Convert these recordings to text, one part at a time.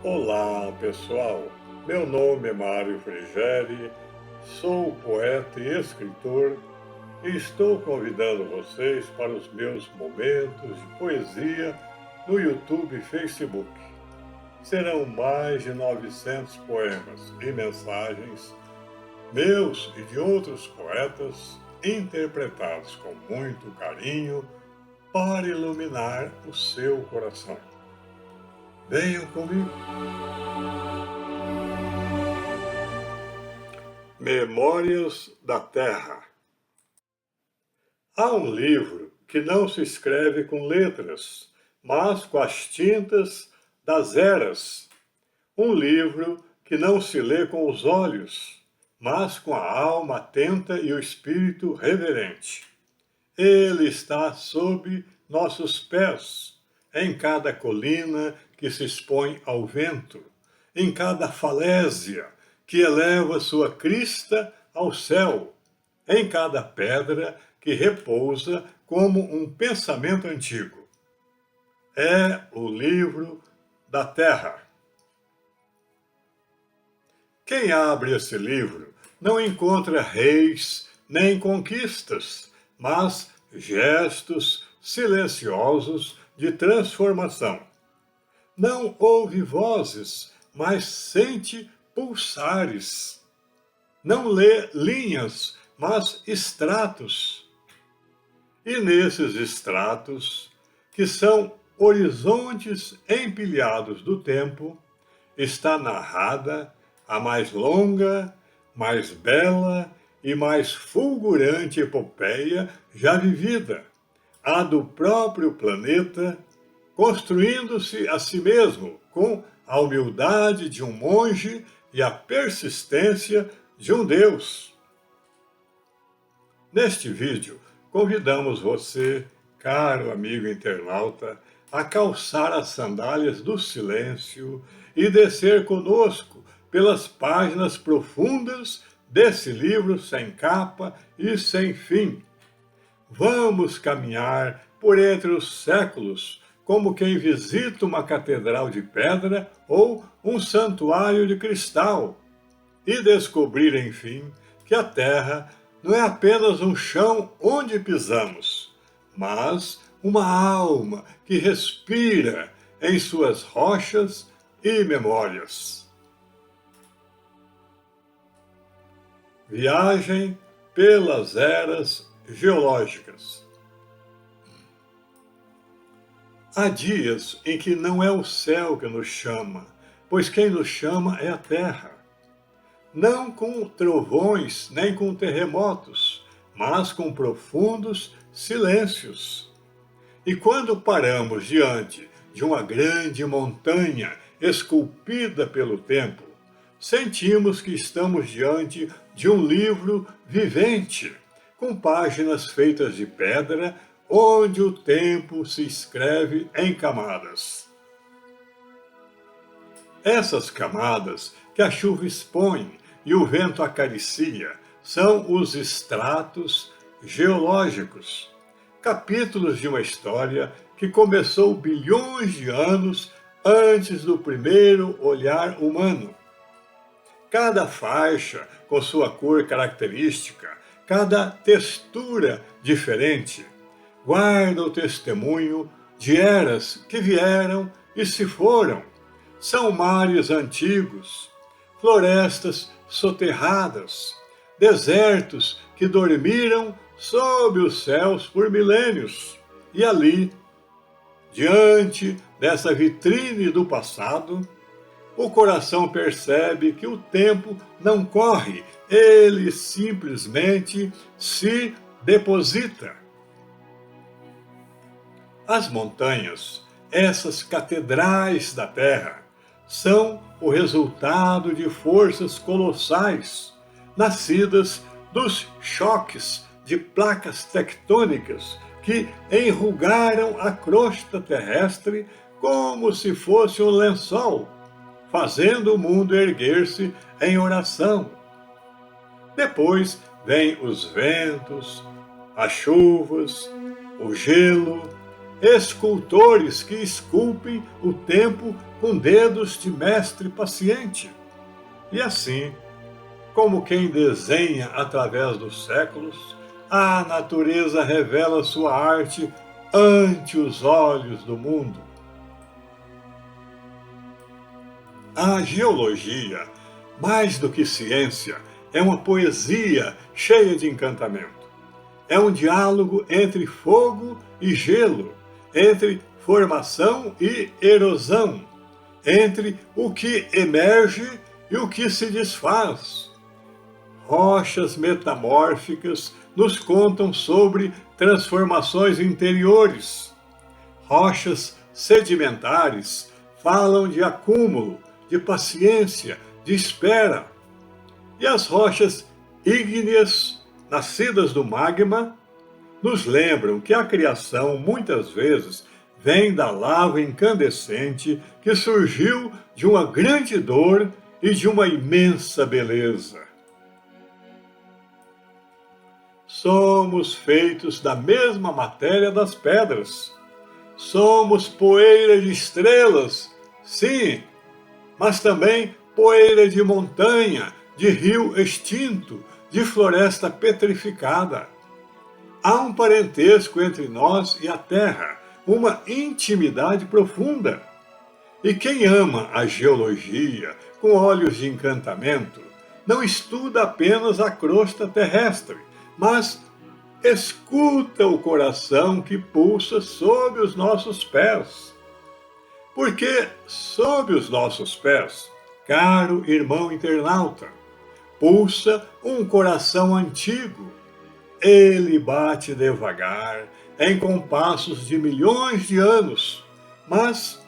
Olá, pessoal. Meu nome é Mário Frigeri, sou poeta e escritor e estou convidando vocês para os meus momentos de poesia no YouTube e Facebook. Serão mais de 900 poemas e mensagens meus e de outros poetas, interpretados com muito carinho para iluminar o seu coração. Venham comigo. Memórias da Terra. Há um livro que não se escreve com letras, mas com as tintas das eras. Um livro que não se lê com os olhos, mas com a alma atenta e o espírito reverente. Ele está sob nossos pés, em cada colina que se expõe ao vento, em cada falésia que eleva sua crista ao céu, em cada pedra que repousa como um pensamento antigo. É o livro da Terra. Quem abre esse livro não encontra reis nem conquistas, mas gestos silenciosos de transformação. Não ouve vozes, mas sente pulsares. Não lê linhas, mas extratos. E nesses extratos, que são horizontes empilhados do tempo, está narrada a mais longa, mais bela e mais fulgurante epopeia já vivida, a do próprio planeta, construindo-se a si mesmo com a humildade de um monge e a persistência de um Deus. Neste vídeo, convidamos você, caro amigo internauta, a calçar as sandálias do silêncio e descer conosco pelas páginas profundas desse livro sem capa e sem fim. Vamos caminhar por entre os séculos, como quem visita uma catedral de pedra ou um santuário de cristal, e descobrir, enfim, que a Terra não é apenas um chão onde pisamos, mas uma alma que respira em suas rochas e memórias. Viagem pelas eras geológicas. Há dias em que não é o céu que nos chama, pois quem nos chama é a terra. Não com trovões nem com terremotos, mas com profundos silêncios. E quando paramos diante de uma grande montanha esculpida pelo tempo, sentimos que estamos diante de um livro vivente, com páginas feitas de pedra, onde o tempo se escreve em camadas. Essas camadas que a chuva expõe e o vento acaricia são os estratos geológicos, capítulos de uma história que começou bilhões de anos antes do primeiro olhar humano. Cada faixa com sua cor característica, cada textura diferente, guarda o testemunho de eras que vieram e se foram. São mares antigos, florestas soterradas, desertos que dormiram sob os céus por milênios. E ali, diante dessa vitrine do passado, o coração percebe que o tempo não corre, ele simplesmente se deposita. As montanhas, essas catedrais da Terra, são o resultado de forças colossais, nascidas dos choques de placas tectônicas que enrugaram a crosta terrestre como se fosse um lençol, fazendo o mundo erguer-se em oração. Depois vêm os ventos, as chuvas, o gelo, escultores que esculpem o tempo com dedos de mestre paciente. E assim, como quem desenha através dos séculos, a natureza revela sua arte ante os olhos do mundo. A geologia, mais do que ciência, é uma poesia cheia de encantamento. É um diálogo entre fogo e gelo, entre formação e erosão, entre o que emerge e o que se desfaz. Rochas metamórficas nos contam sobre transformações interiores. Rochas sedimentares falam de acúmulo, de paciência, de espera. E as rochas ígneas, nascidas do magma, nos lembram que a criação, muitas vezes, vem da lava incandescente que surgiu de uma grande dor e de uma imensa beleza. Somos feitos da mesma matéria das pedras. Somos poeira de estrelas, sim, mas também poeira de montanha, de rio extinto, de floresta petrificada. Há um parentesco entre nós e a terra, uma intimidade profunda. E quem ama a geologia com olhos de encantamento, não estuda apenas a crosta terrestre, mas escuta o coração que pulsa sob os nossos pés. Porque sob os nossos pés, caro irmão internauta, pulsa um coração antigo. Ele bate devagar, em compassos de milhões de anos. Mas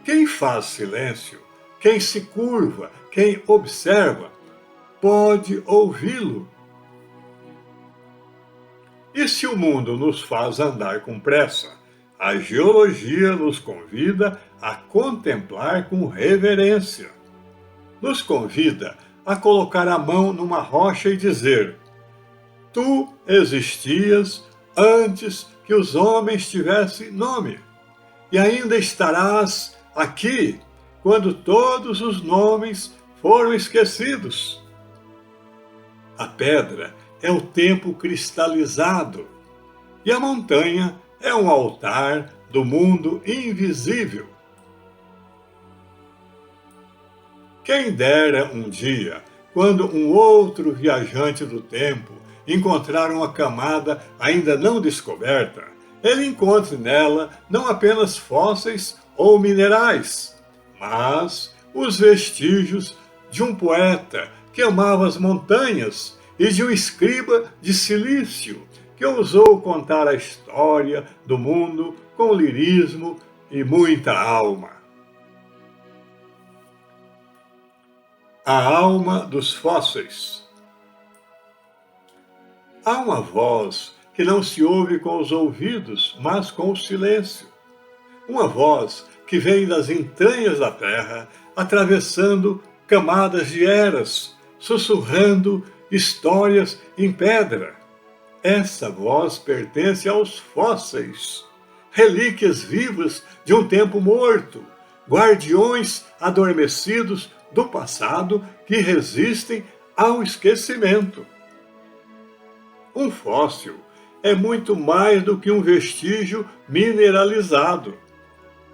quem faz silêncio, quem se curva, quem observa, pode ouvi-lo. E se o mundo nos faz andar com pressa, a geologia nos convida a contemplar com reverência. Nos convida a colocar a mão numa rocha e dizer: tu existias antes que os homens tivessem nome, e ainda estarás aqui quando todos os nomes foram esquecidos. A pedra é o tempo cristalizado, e a montanha é um altar do mundo invisível. Quem dera um dia, quando um outro viajante do tempo encontrar uma camada ainda não descoberta, ele encontre nela não apenas fósseis ou minerais, mas os vestígios de um poeta que amava as montanhas e de um escriba de silício que ousou contar a história do mundo com lirismo e muita alma. A alma dos fósseis. Há uma voz que não se ouve com os ouvidos, mas com o silêncio. Uma voz que vem das entranhas da terra, atravessando camadas de eras, sussurrando histórias em pedra. Essa voz pertence aos fósseis, relíquias vivas de um tempo morto, guardiões adormecidos do passado que resistem ao esquecimento. Um fóssil é muito mais do que um vestígio mineralizado.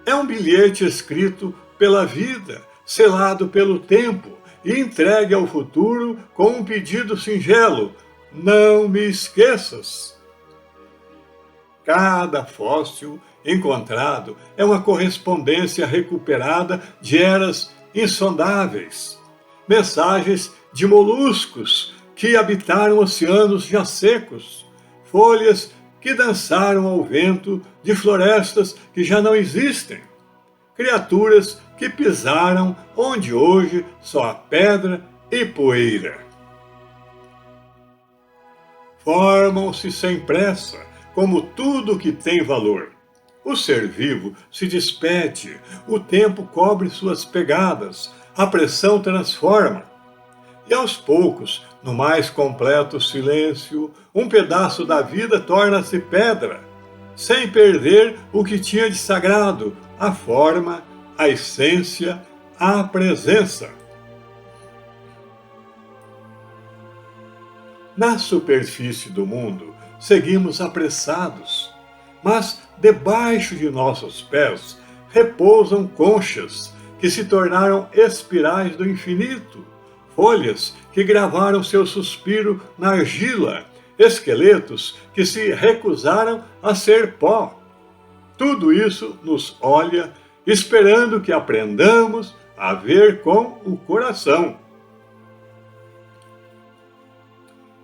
É um bilhete escrito pela vida, selado pelo tempo e entregue ao futuro com um pedido singelo: não me esqueças. Cada fóssil encontrado é uma correspondência recuperada de eras insondáveis, mensagens de moluscos que habitaram oceanos já secos, folhas que dançaram ao vento de florestas que já não existem, criaturas que pisaram onde hoje só há pedra e poeira. Formam-se sem pressa, como tudo que tem valor. O ser vivo se despede, o tempo cobre suas pegadas, a pressão transforma. E aos poucos, no mais completo silêncio, um pedaço da vida torna-se pedra. sem perder o que tinha de sagrado, a forma, a essência, a presença. Na superfície do mundo, seguimos apressados, mas debaixo de nossos pés repousam conchas que se tornaram espirais do infinito, folhas que gravaram seu suspiro na argila, esqueletos que se recusaram a ser pó. Tudo isso nos olha, esperando que aprendamos a ver com o coração.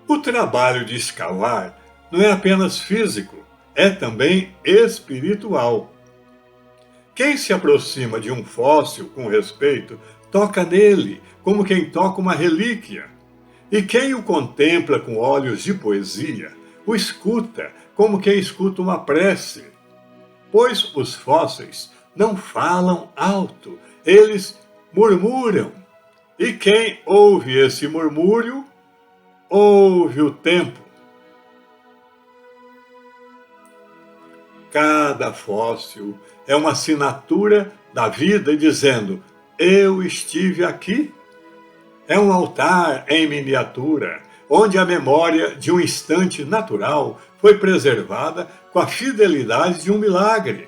O trabalho de escavar não é apenas físico, é também espiritual. Quem se aproxima de um fóssil com respeito, toca nele como quem toca uma relíquia. E quem o contempla com olhos de poesia, o escuta como quem escuta uma prece. Pois os fósseis não falam alto, eles murmuram. E quem ouve esse murmúrio, ouve o tempo. Cada fóssil é uma assinatura da vida dizendo: eu estive aqui. É um altar em miniatura, onde a memória de um instante natural foi preservada com a fidelidade de um milagre.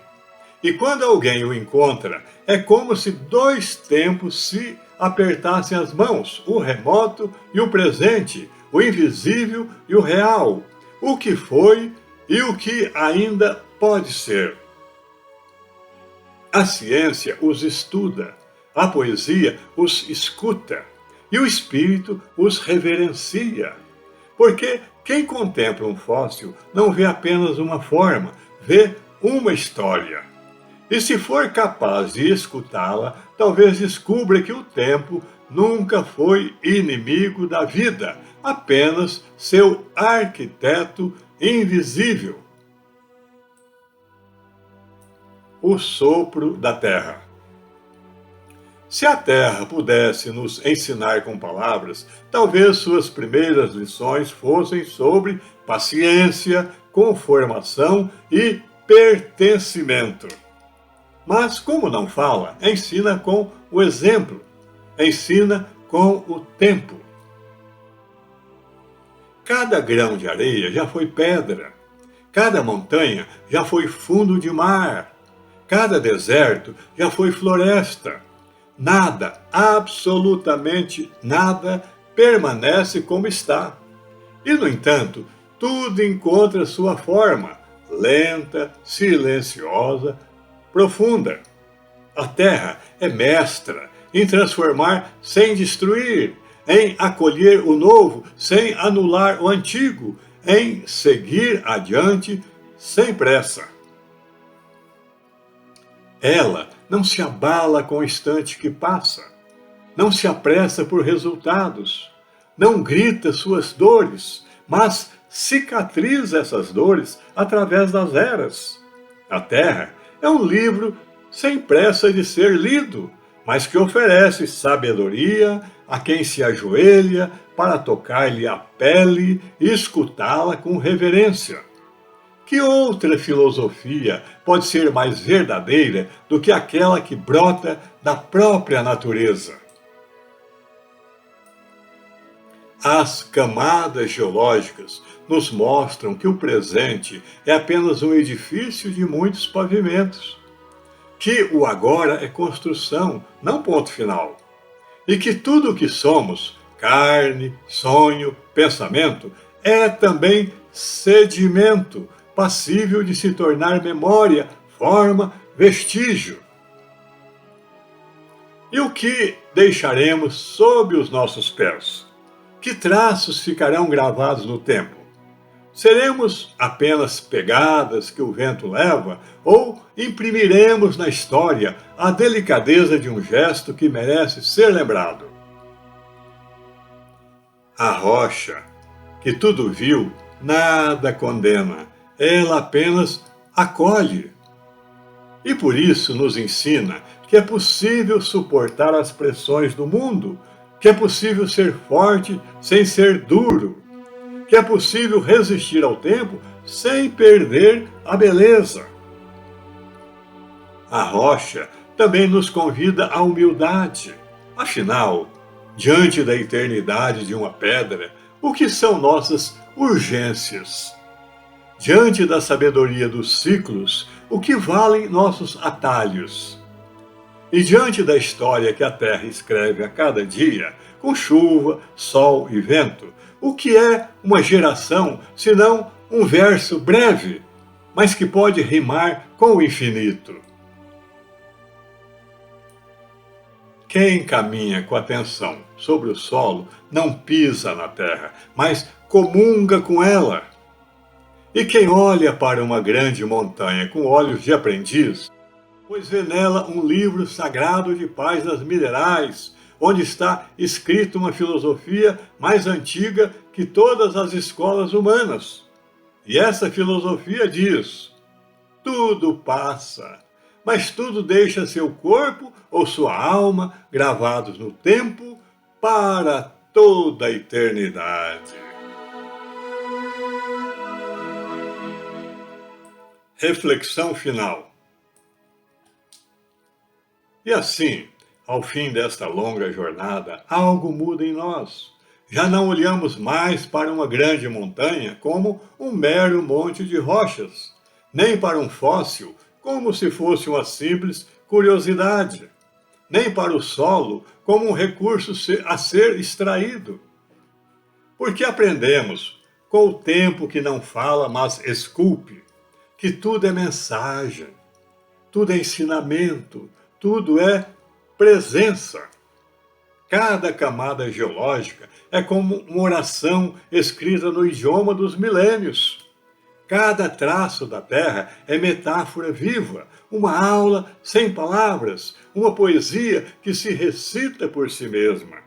E quando alguém o encontra, é como se dois tempos se apertassem as mãos, o remoto e o presente, o invisível e o real, o que foi e o que ainda pode ser. A ciência os estuda, a poesia os escuta e o espírito os reverencia. Porque quem contempla um fóssil não vê apenas uma forma, vê uma história. E se for capaz de escutá-la, talvez descubra que o tempo nunca foi inimigo da vida, apenas seu arquiteto invisível. O sopro da terra. Se a terra pudesse nos ensinar com palavras, talvez suas primeiras lições fossem sobre paciência, conformação e pertencimento. Mas, como não fala, ensina com o exemplo, ensina com o tempo. Cada grão de areia já foi pedra, cada montanha já foi fundo de mar, cada deserto já foi floresta. Nada, absolutamente nada, permanece como está. E, no entanto, tudo encontra sua forma, lenta, silenciosa, profunda. A terra é mestra em transformar sem destruir, em acolher o novo sem anular o antigo, em seguir adiante sem pressa. Ela não se abala com o instante que passa, não se apressa por resultados, não grita suas dores, mas cicatriza essas dores através das eras. A Terra é um livro sem pressa de ser lido, mas que oferece sabedoria a quem se ajoelha para tocar-lhe a pele e escutá-la com reverência. Que outra filosofia pode ser mais verdadeira do que aquela que brota da própria natureza? As camadas geológicas nos mostram que o presente é apenas um edifício de muitos pavimentos, que o agora é construção, não ponto final, e que tudo o que somos, carne, sonho, pensamento, é também sedimento, passível de se tornar memória, forma, vestígio. E o que deixaremos sob os nossos pés? Que traços ficarão gravados no tempo? Seremos apenas pegadas que o vento leva ou imprimiremos na história a delicadeza de um gesto que merece ser lembrado? A rocha, que tudo viu, nada condena. Ela apenas acolhe. E por isso nos ensina que é possível suportar as pressões do mundo, que é possível ser forte sem ser duro, que é possível resistir ao tempo sem perder a beleza. A rocha também nos convida à humildade. Afinal, diante da eternidade de uma pedra, o que são nossas urgências? Diante da sabedoria dos ciclos, o que valem nossos atalhos? E diante da história que a Terra escreve a cada dia, com chuva, sol e vento, o que é uma geração senão um verso breve, mas que pode rimar com o infinito? Quem caminha com atenção sobre o solo não pisa na terra, mas comunga com ela. E quem olha para uma grande montanha com olhos de aprendiz, pois vê nela um livro sagrado de páginas minerais, onde está escrita uma filosofia mais antiga que todas as escolas humanas. E essa filosofia diz: tudo passa, mas tudo deixa seu corpo ou sua alma gravados no tempo para toda a eternidade. Reflexão final. E assim, ao fim desta longa jornada, algo muda em nós. Já não olhamos mais para uma grande montanha como um mero monte de rochas, nem para um fóssil como se fosse uma simples curiosidade, nem para o solo como um recurso a ser extraído. Porque aprendemos, com o tempo que não fala, mas esculpe, que tudo é mensagem, tudo é ensinamento, tudo é presença. Cada camada geológica é como uma oração escrita no idioma dos milênios. Cada traço da Terra é metáfora viva, uma aula sem palavras, uma poesia que se recita por si mesma.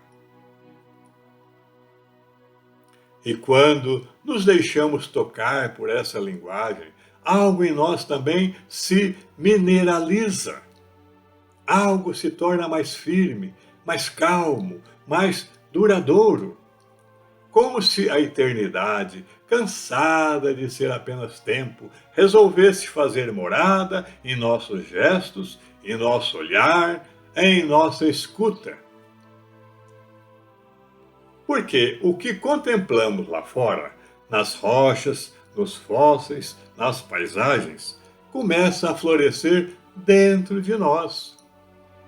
E quando nos deixamos tocar por essa linguagem, algo em nós também se mineraliza. Algo se torna mais firme, mais calmo, mais duradouro. Como se a eternidade, cansada de ser apenas tempo, resolvesse fazer morada em nossos gestos, em nosso olhar, em nossa escuta. Porque o que contemplamos lá fora, nas rochas, nos fósseis, nas paisagens, começa a florescer dentro de nós.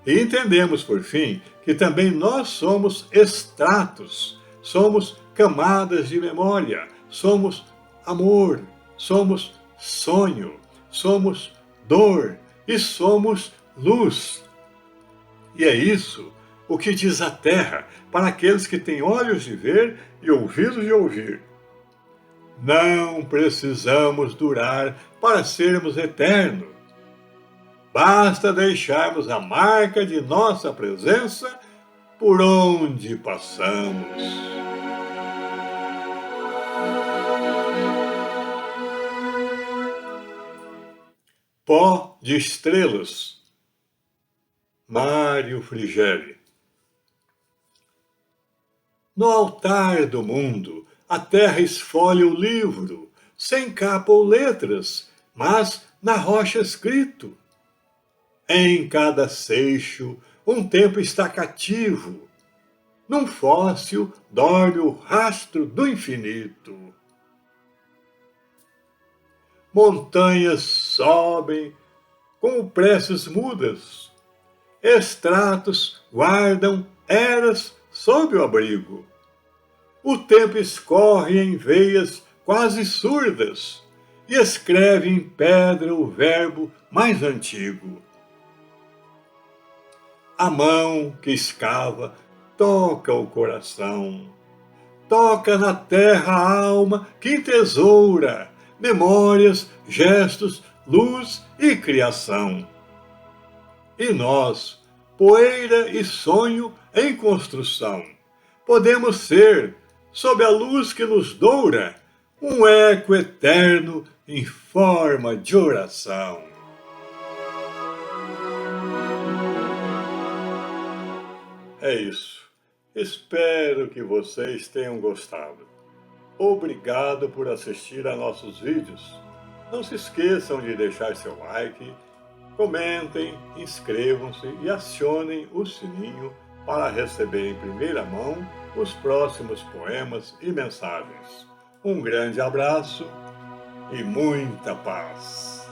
E entendemos, por fim, que também nós somos estratos, somos camadas de memória, somos amor, somos sonho, somos dor e somos luz. E é isso o que diz a Terra para aqueles que têm olhos de ver e ouvidos de ouvir. Não precisamos durar para sermos eternos. Basta deixarmos a marca de nossa presença por onde passamos. Pó de estrelas. Mário Frigeri. No altar do mundo, a terra esfolha o livro, sem capa ou letras, mas na rocha escrito. Em cada seixo, um tempo está cativo. Num fóssil dorme o rastro do infinito. Montanhas sobem como preces mudas. Estratos guardam eras sob o abrigo. O tempo escorre em veias quase surdas e escreve em pedra o verbo mais antigo. A mão que escava toca o coração, toca na terra a alma que entesoura memórias, gestos, luz e criação. E nós, poeira e sonho em construção, podemos ser, sob a luz que nos doura, um eco eterno em forma de oração. É isso. Espero que vocês tenham gostado. Obrigado por assistir a nossos vídeos. Não se esqueçam de deixar seu like, comentem, inscrevam-se e acionem o sininho para receber em primeira mão os próximos poemas e mensagens. Um grande abraço e muita paz!